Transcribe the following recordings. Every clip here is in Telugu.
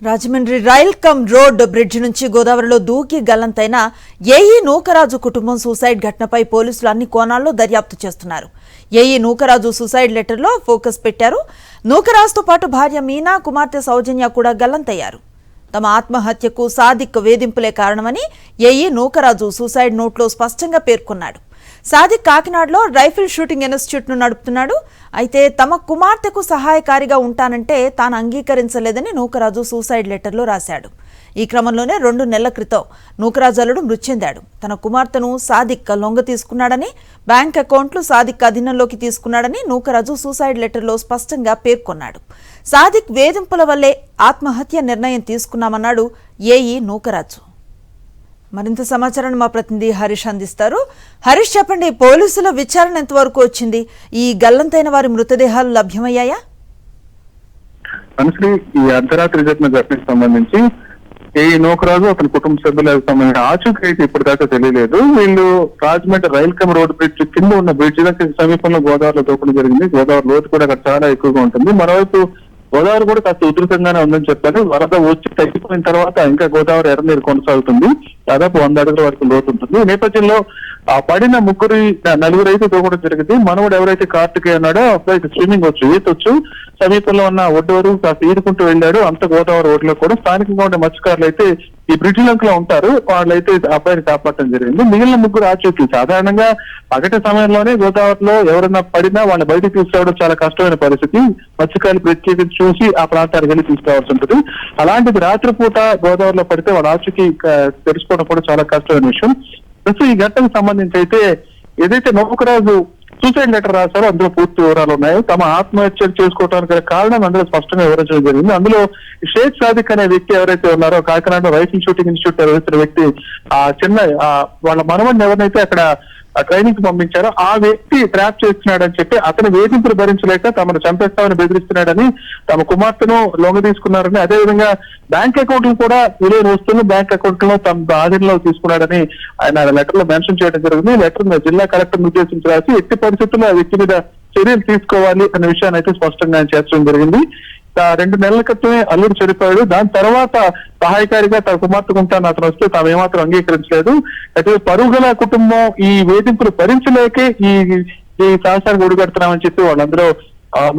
Rajahmundry rail cum road bridge నుంచి గోదావరిలో దూకి గల్లంతైన ఏఈ నూకరాజు కుటుంబం సూసైడ్ ఘటనపై పోలీసులు అన్ని కోణాల్లో దర్యాప్తు చేస్తున్నారు. ఏఈ నూకరాజు సూసైడ్ లెటర్లో ఫోకస్ పెట్టారు. నూకరాజుతో పాటు భార్య మీనా, కుమార్తె సౌజన్య కూడా గల్లంతయ్యారు. తమ ఆత్మహత్యకు సాదిక్ వేధింపులే కారణమని ఏఈ నూకరాజు సూసైడ్ నోట్లో స్పష్టంగా పేర్కొన్నాడు. సాదిక్ కాకినాడలో రైఫిల్ షూటింగ్ ఇన్స్టిట్యూట్ను నడుపుతున్నాడు. అయితే తమ కుమార్తెకు సహాయకారిగా ఉంటానంటే తాను అంగీకరించలేదని నూకరాజు సూసైడ్ లెటర్లో రాశాడు. ఈ క్రమంలోనే 2 నెలల క్రితం నూకరాజు అల్లుడు మృతి చెందాడు. తన కుమార్తెను సాదిక్ లొంగ తీసుకున్నాడని, బ్యాంక్ అకౌంట్లు సాదిక్ అధీనంలోకి తీసుకున్నాడని నూకరాజు సూసైడ్ లెటర్లో స్పష్టంగా పేర్కొన్నాడు. సాదిక్ వేధింపుల వల్లే ఆత్మహత్య నిర్ణయం తీసుకున్నామన్నాడు ఏఈ నూకరాజు. మరింత సమాచారాన్ని మా ప్రతినిధి హరీష్ అందిస్తారు. హరీష్, చెప్పండి, పోలీసుల విచారణ ఎంతవరకు వచ్చింది? ఈ గల్లంతైన వారి మృతదేహాలు లభ్యమయ్యాయా? అనుశ్రీ, ఈ అర్ధరాత్రి జరిగిన ఘటనకు సంబంధించి ఏ నూకరాజు అతని కుటుంబ సభ్యులకు సంబంధించిన ఆచూకీ అయితే ఇప్పటిదాకా తెలియలేదు. వీళ్ళు Rajahmundry rail cum road bridge కింద ఉన్న బ్రిడ్జ్ సమీపంలో గోదావరిలో దూకడం జరిగింది. గోదావరి లోతు కూడా అక్కడ చాలా ఎక్కువగా ఉంటుంది. మరోవైపు గోదావరి కూడా కాస్త ఉధృతంగానే ఉందని చెప్పారు. వరద వచ్చి తగ్గిపోయిన తర్వాత ఇంకా గోదావరి ఎర్రనీరు కొనసాగుతుంది. దాదాపు 100 అడుగుల వరకు లోతు ఉంటుంది. ఈ నేపథ్యంలో ఆ పడిన నలుగురు అయితే దూకడం జరిగింది. మనవడు ఎవరైతే కార్తికేయ ఉన్నాడో అబ్బాయికి స్విమ్మింగ్ వచ్చు, ఈతొచ్చు. సమీపంలో ఉన్న ఒడ్డు వరకు కాస్త ఈదుకుంటూ వెళ్ళాడు. అంత గోదావరి ఒడ్డులో కూడా స్థానికంగా ఉండే మత్స్యకారులు అయితే ఈ బ్రిడ్జ్ లంకలో ఉంటారు. వాళ్ళైతే అబ్బాయిని కాపాడటం జరిగింది. మిగిలిన ముగ్గురు ఆచూకీ సాధారణంగా పగటి సమయంలోనే గోదావరిలో ఎవరైనా పడినా వాళ్ళని బయటకు తీసుకురావడం చాలా కష్టమైన పరిస్థితి. మత్స్యకారులు ప్రత్యేకించి చూసి ఆ ప్రాంతానికి వెళ్ళి తీసుకురావాల్సి ఉంటుంది. అలాంటిది రాత్రిపూట గోదావరిలో పడితే వాళ్ళ ఆచూకీ తెలుసుకోవడం కూడా చాలా కష్టమైన విషయం. ప్రస్తుతం ఈ ఘటనకు సంబంధించి అయితే ఏదైతే నూకరాజు సూసైడ్ లెటర్ రాశారో అందులో పూర్తి వివరాలు ఉన్నాయి. తమ ఆత్మహత్య చేసుకోవడానికి కారణం అందులో స్పష్టంగా వివరించడం జరిగింది. అందులో షేక్ సాదిక్ అనే వ్యక్తి ఎవరైతే ఉన్నారో, కాకినాడ రైఫిల్ షూటింగ్ ఇన్స్టిట్యూట్ నిర్వహిస్తున్న వ్యక్తి, వాళ్ళ మనవడిని ఎవరినైతే అక్కడ ట్రైనింగ్ కి పంపించారో ఆ వ్యక్తి ట్రాప్ చేస్తున్నాడని చెప్పి అతని వేధింపులు భరించలేక తమను చంపేస్తామని బెదిరిస్తున్నాడని, తమ కుమార్తెను లొంగ తీసుకున్నారని, అదేవిధంగా బ్యాంక్ అకౌంట్లు కూడా విలువైన వస్తువులు బ్యాంక్ అకౌంట్ లో తమ ఆధీనంలో తీసుకున్నాడని ఆయన లెటర్ లో మెన్షన్ చేయడం జరిగింది. లెటర్ జిల్లా కలెక్టర్ ఉద్దేశించి రాసి ఎట్టి పరిస్థితుల్లో ఆ వ్యక్తి మీద చర్యలు తీసుకోవాలి అనే విషయాన్ని అయితే స్పష్టంగా ఆయన చేర్చడం జరిగింది. 2 నెలల క్రితమే అల్లుడు చనిపోయాడు. దాని తర్వాత సహాయకారిగా తన కుమార్తెకుంటాను అతను వస్తే తాము ఏమాత్రం అంగీకరించలేదు. అయితే పరుగుల కుటుంబం ఈ వేధింపులు భరించలేకే ఈ సాహసానికి ఒడిగడుతున్నామని చెప్పి వాళ్ళందరూ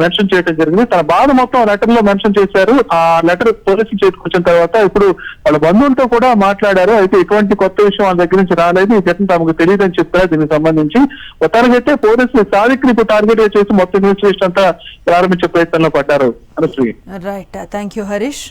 మెన్షన్ చేయడం జరిగింది. తన బాధ మొత్తం లెటర్ లో మెన్షన్ చేశారు. ఆ లెటర్ పోలీసులు చేతికి వచ్చిన తర్వాత ఇప్పుడు వాళ్ళ బంధువులతో కూడా మాట్లాడారు. అయితే ఎటువంటి కొత్త విషయం వాళ్ళ దగ్గర నుంచి రాలేదు. ఈ ఘటన తమకు తెలియదని చెప్పారు. దీనికి సంబంధించి మొత్తానికైతే పోలీసులు సాదిక్ని ఇప్పుడు టార్గెట్ చేసి మొత్తం ఇన్వెస్టిగేషన్ అంతా ప్రారంభించే ప్రయత్నంలో పడ్డారు. Anusri, right, thank you Harish.